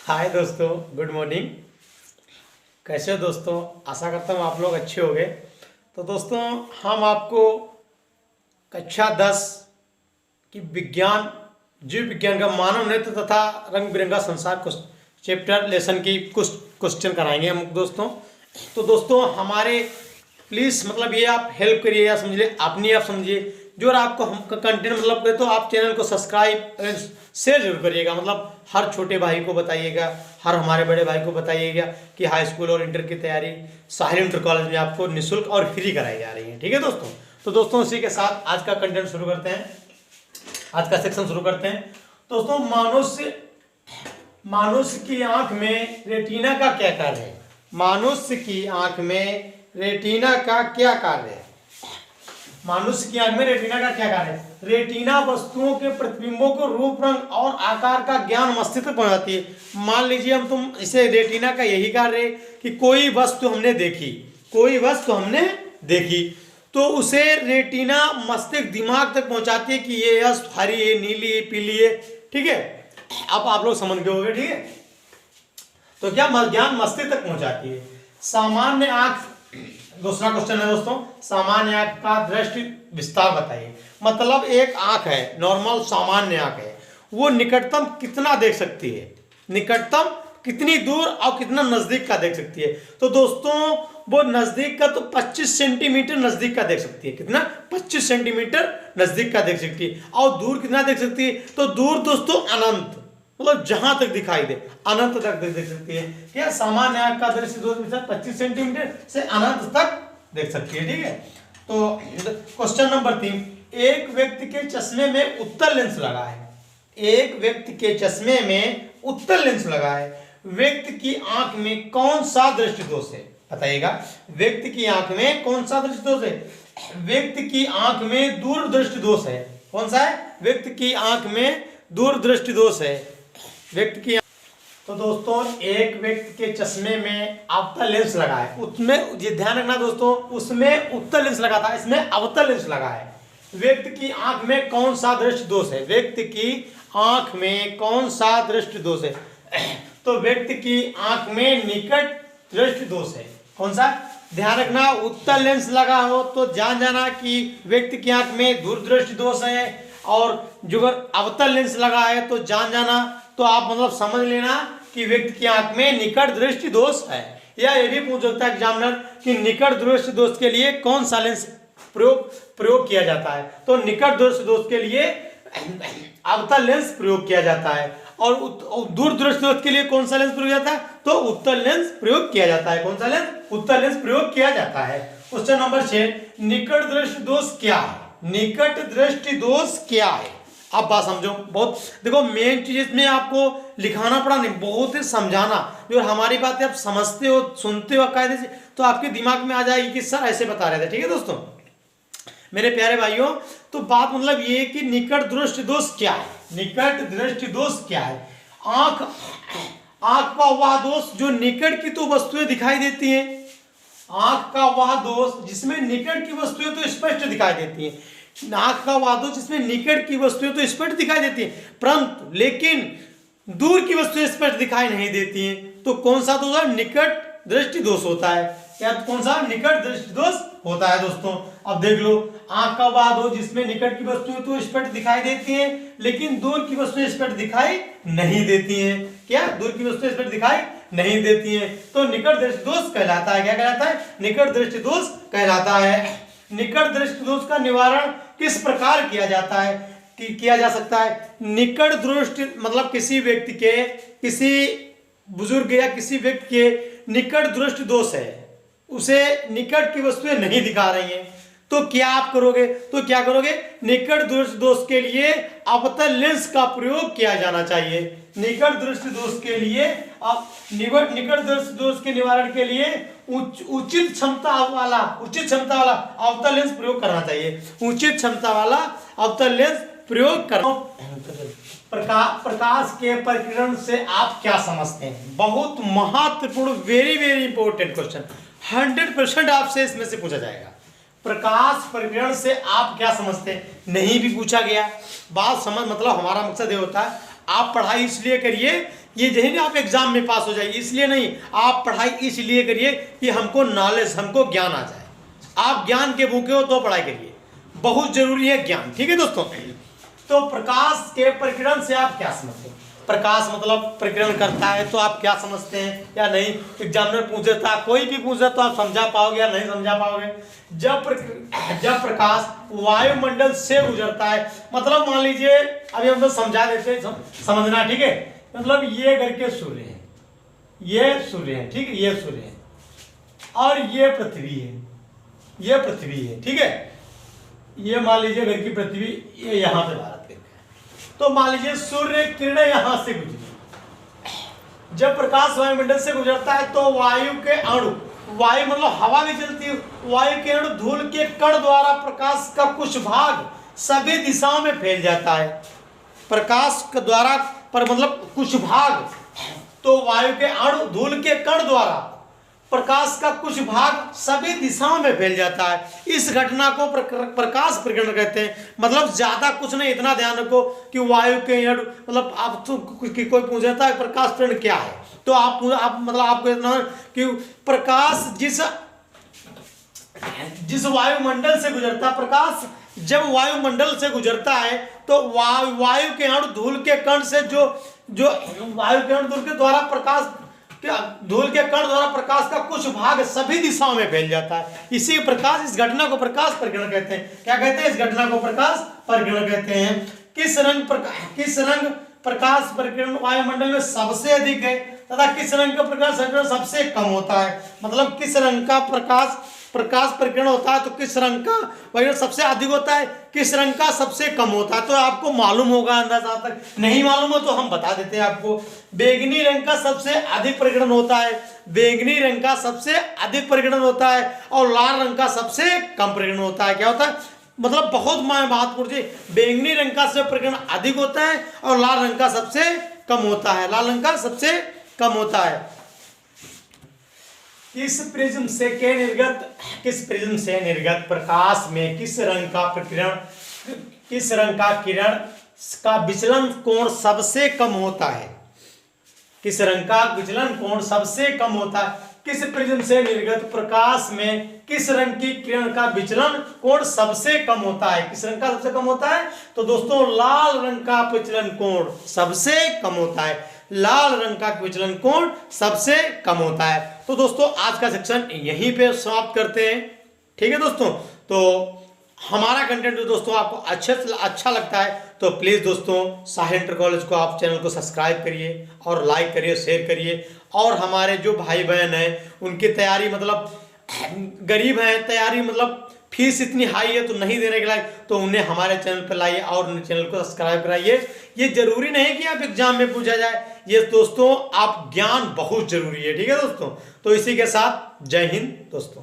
हाय दोस्तों, good morning. कैसे हो दोस्तों? आशा करता हूँ आप लोग अच्छे होंगे। तो दोस्तों, हम आपको कक्षा 10 की विज्ञान, जीव विज्ञान का मानव नेत्र तथा रंग बिरंगा संसार कुछ चैप्टर लेसन की कुछ क्वेश्चन कराएंगे हम दोस्तों। तो दोस्तों, हमारे प्लीज़ मतलब ये आप हेल्प करिए या समझिए, अपनी आप समझिए। जो आपको हम कंटेंट मतलब करे तो आप चैनल को सब्सक्राइब शेयर जरूर करिएगा। मतलब हर छोटे भाई को बताइएगा, हर हमारे बड़े भाई को बताइएगा कि हाई स्कूल और इंटर की तैयारी साहिल इंटर कॉलेज में आपको निःशुल्क और फ्री कराई जा रही है। ठीक है दोस्तों। तो दोस्तों, इसी के साथ आज का कंटेंट शुरू करते हैं, आज का सेक्शन शुरू करते हैं। दोस्तों, मनुष्य की आंख में रेटिना का क्या कार्य है? मनुष्य की आंख में रेटिना का क्या कार्य है? मनुष्य की आंख में रेटिना का क्या कार्य है? रेटिना वस्तुओं के प्रतिबिंबों को रूप, रंग और आकार का ज्ञान मस्तिष्क तक पहुंचाती है। मान लीजिए हम तुम इसे रेटिना का यही कार्य है कि कोई वस्तु हमने देखी, तो उसे रेटिना मस्तिष्क दिमाग तक पहुंचाती है कि ये हरी है, नीली है, पीली है। ठीक है, अब आप लोग समझ गए होंगे। ठीक है, तो क्या ज्ञान मस्तिष्क तक पहुंचाती है। सामान्य आंख, दूसरा क्वेश्चन है दोस्तों, सामान्य आंख का दृष्टि विस्तार बताइए। मतलब एक आंख है, नॉर्मल सामान्य आंख है, वो निकटतम कितना देख सकती है? निकटतम कितनी दूर और कितना नजदीक का देख सकती है? तो दोस्तों, वो नजदीक का तो 25 सेंटीमीटर नजदीक का देख सकती है। कितना? 25 सेंटीमीटर नजदीक का देख सकती है। और दूर कितना देख सकती है? तो दूर दोस्तों अनंत, मतलब जहां तक दिखाई दे अनंत तक देख सकती है। क्या सामान्य आंख का दृष्टि दोष 25 सेंटीमीटर से अनंत तक देख सकती है। ठीक है, तो क्वेश्चन नंबर 3, एक व्यक्ति के चश्मे में उत्तल लेंस लगा है। एक व्यक्ति के चश्मे में उत्तल लेंस लगा है। व्यक्ति की आंख में कौन सा दृष्टि दोष है? बताइएगा, व्यक्ति की आंख में कौन सा दृष्टि दोष है? व्यक्ति की आंख में दूरदृष्टि दोष है। कौन सा है? व्यक्ति की आंख में दूरदृष्टि दोष है। व्यक्ति की, तो दोस्तों, एक व्यक्ति के चश्मे में अवतल लेंस लगा है। उसमें ये ध्यान रखना दोस्तों, उसमें उत्तल लेंस लगा था, इसमें अवतल लेंस लगा है। व्यक्ति की आंख में कौन सा दृष्टि दोष है? व्यक्ति की आंख में कौन सा दृष्टि दोष है? तो व्यक्ति की आंख में निकट दृष्टि दोष है। कौन सा? ध्यान रखना, उत्तल लेंस लगा हो तो जान जाना कि व्यक्ति की आंख में दूरदृष्टि दोष है, और जो अवतल लेंस लगा है तो जान जाना, तो आप मतलब समझ लेना कि व्यक्ति की आंख में निकट दृष्टि दोष है। या ये भी पूछ सकता है एग्जामिनर कि निकट दृष्टि दोष के लिए कौन सा लेंस प्रयोग किया जाता है? तो निकट दृष्टि दोष के लिए अवतल लेंस प्रयोग किया जाता है, और दूर दृष्टि दोष के लिए कौन सा लेंस प्रयोग किया जाता है? तो उत्तल लेंस प्रयोग किया जाता है। कौन सा लेंस? उत्तल लेंस प्रयोग किया जाता है। क्वेश्चन नंबर 6, निकट दृष्टि दोष क्या है? निकट दृष्टि दोष क्या है? अब बात समझो, बहुत देखो, मेन चीज इसमें आपको लिखाना पड़ा नहीं, बहुत ही समझाना। जो हमारी बातें आप समझते हो, सुनते हो कायदे से, तो आपके दिमाग में आ जाएगी कि सर ऐसे बता रहे थे। ठीक है दोस्तों, मेरे प्यारे भाइयों, तो बात मतलब ये कि निकट दृष्टि दोष क्या है? निकट दृष्टि दोष क्या है? आंख का वह दोष जो निकट की तो वस्तुएं दिखाई देती हैं। आंख का वह दोष जिसमें निकट की वस्तुएं तो स्पष्ट दिखाई देती हैं। आंख का वह दोष जिसमें निकट की वस्तुएं तो स्पष्ट दिखाई देती हैं, परंतु लेकिन दूर की वस्तुएं स्पष्ट दिखाई नहीं देती हैं। तो कौन सा दोष है? निकट दृष्टि दोष होता है। क्या कौन सा? निकट दृष्टि दोष होता है दोस्तों। अब देख लो, आंख का वह दोष जिसमें निकट की वस्तुएं तो स्पष्ट दिखाई देती हैं, लेकिन दूर की वस्तुएं स्पष्ट दिखाई नहीं देती हैं। क्या? दूर की वस्तुएं स्पष्ट दिखाई नहीं देती हैं, तो निकट दृष्टि दोष कहलाता है। क्या कहलाता है? निकट दृष्टि दोष कहलाता है। निकट दृष्टि दोष का निवारण किस प्रकार किया जाता है कि किया जा सकता है? निकट दृष्टि मतलब किसी व्यक्ति के, किसी बुजुर्ग या किसी व्यक्ति के निकट दृष्टि दोष है, उसे निकट की वस्तुएं नहीं दिखा रही हैं, तो क्या आप करोगे? तो क्या करोगे? निकट दृष्टि दोष के लिए अवतल लेंस का प्रयोग किया जाना चाहिए। निकट दृष्टि दोष के लिए निकट दृष्टि दोष के निवारण के लिए उचित क्षमता वाला अवतल लेंस प्रयोग करना चाहिए। उचित क्षमता वाला अवतल लेंस प्रयोग करना। प्रकाश के प्रकीर्णन से आप क्या समझते हैं? बहुत महत्वपूर्ण, वेरी वेरी इंपॉर्टेंट क्वेश्चन, 100% आपसे इसमें से पूछा जाएगा। प्रकाश प्रकीर्णन से आप क्या समझते हैं? नहीं भी पूछा गया। बात समझ, मतलब हमारा मकसद ये होता है आप पढ़ाई इसलिए करिए ये यही नहीं आप एग्जाम में पास हो जाइए, इसलिए नहीं, आप पढ़ाई इसलिए करिए कि हमको नॉलेज, हमको ज्ञान आ जाए। आप ज्ञान के भूखे हो तो पढ़ाई करिए, बहुत जरूरी है ज्ञान। ठीक है दोस्तों, तो प्रकाश के प्रकीर्णन से आप क्या समझते हैं? प्रकाश मतलब प्रकीर्णन करता है, तो आप क्या समझते हैं या नहीं? एग्जामिनर पूछता है, कोई भी पूछे तो आप समझा पाओगे या नहीं समझा पाओगे? जब प्रकाश वायुमंडल से गुजरता है, मतलब मान लीजिए अभी हम तो समझा देते हैं, समझना, ठीक है? मतलब ये करके सूर्य है, ये सूर्य है, ठीक है, ये सूर्य है, और ये पृथ्वी है, ये पृथ्वी है, ठीक है? ये मान लीजिए घर की पृथ्वी, ये यहाँ पे भारत है। तो मान लीजिए सूर्य किरणें यहां से गुजरी। जब प्रकाश वायुमंडल से गुजरता है तो वायु के अणु, वायु मतलब हवा भी चलती है, वायु के अणु धूल के कण द्वारा प्रकाश का कुछ भाग सभी दिशाओं में फैल जाता है। प्रकाश के द्वारा पर मतलब कुछ भाग, तो वायु के अणु धूल के कण द्वारा प्रकाश का कुछ भाग सभी दिशाओं में फैल जाता है। इस घटना को प्रकाश प्रकीर्णन कहते हैं। मतलब ज्यादा कुछ नहीं, इतना ध्यान रखो कि वायु के अणु, मतलब आप तो कोई पूछता है प्रकाश प्रकीर्णन क्या है, तो आप मतलब आपको इतना कि प्रकाश जिस वायुमंडल से गुजरता, प्रकाश जब वायुमंडल से गुजरता है तो वायु के अणु धूल के कण से जो वायु के अणु धूल के द्वारा प्रकाश, धूल के कण द्वारा प्रकाश का कुछ भाग सभी दिशाओं में फैल जाता है। इसी प्रकाश, इस घटना को प्रकाश प्रकीर्णन कहते हैं। क्या कहते हैं? इस घटना को प्रकाश प्रकीर्णन कहते हैं। किस रंग प्रकाश प्रकीर्णन वायुमंडल में सबसे अधिक है तथा किस रंग का प्रकाश प्रकीर्णन सबसे कम होता है? मतलब किस रंग का प्रकाश प्रकीर्णन होता है तो किस रंग का वही सबसे अधिक होता है, किस रंग का सबसे कम होता है? तो आपको मालूम होगा अंदाजा, तक नहीं मालूम हो तो हम बता देते हैं आपको। बैंगनी रंग का सबसे अधिक प्रकीर्णन होता है, बैंगनी रंग का सबसे अधिक प्रकीर्णन होता है, और लाल रंग का सबसे कम प्रकीर्णन होता है। क्या होता है? मतलब बहुत महत्वपूर्ण चीज, बैंगनी रंग का सबसे प्रकीर्णन अधिक होता है और लाल रंग का सबसे कम होता है, लाल रंग का सबसे कम होता है। किस प्रिज्म से निर्गत प्रकाश में किस रंग का किरण का विचलन कोण सबसे कम होता है? किस रंग का विचलन कोण सबसे कम होता है? किस प्रिज्म से निर्गत प्रकाश में किस रंग की किरण का विचलन कोण सबसे कम होता है? किस रंग का सबसे कम होता है? तो दोस्तों लाल रंग का विचलन कोण सबसे कम होता है, लाल रंग का विचलन कोण सबसे कम होता है। तो दोस्तों आज का सेक्शन यहीं पे समाप्त करते हैं। ठीक है दोस्तों, तो हमारा कंटेंट दोस्तों आपको अच्छा लगता है तो प्लीज़ दोस्तों साहिल इंटर कॉलेज को आप चैनल को सब्सक्राइब करिए और लाइक करिए, शेयर करिए। और हमारे जो भाई बहन हैं उनकी तैयारी मतलब गरीब हैं, तैयारी मतलब फीस इतनी हाई है तो नहीं देने के लायक, तो उन्हें हमारे चैनल पर लाइए और चैनल को सब्सक्राइब कराइए। ये जरूरी नहीं कि आप एग्जाम में पूछा जाए, ये दोस्तों आप ज्ञान बहुत जरूरी है। ठीक है दोस्तों, तो इसी के साथ जय हिंद दोस्तों।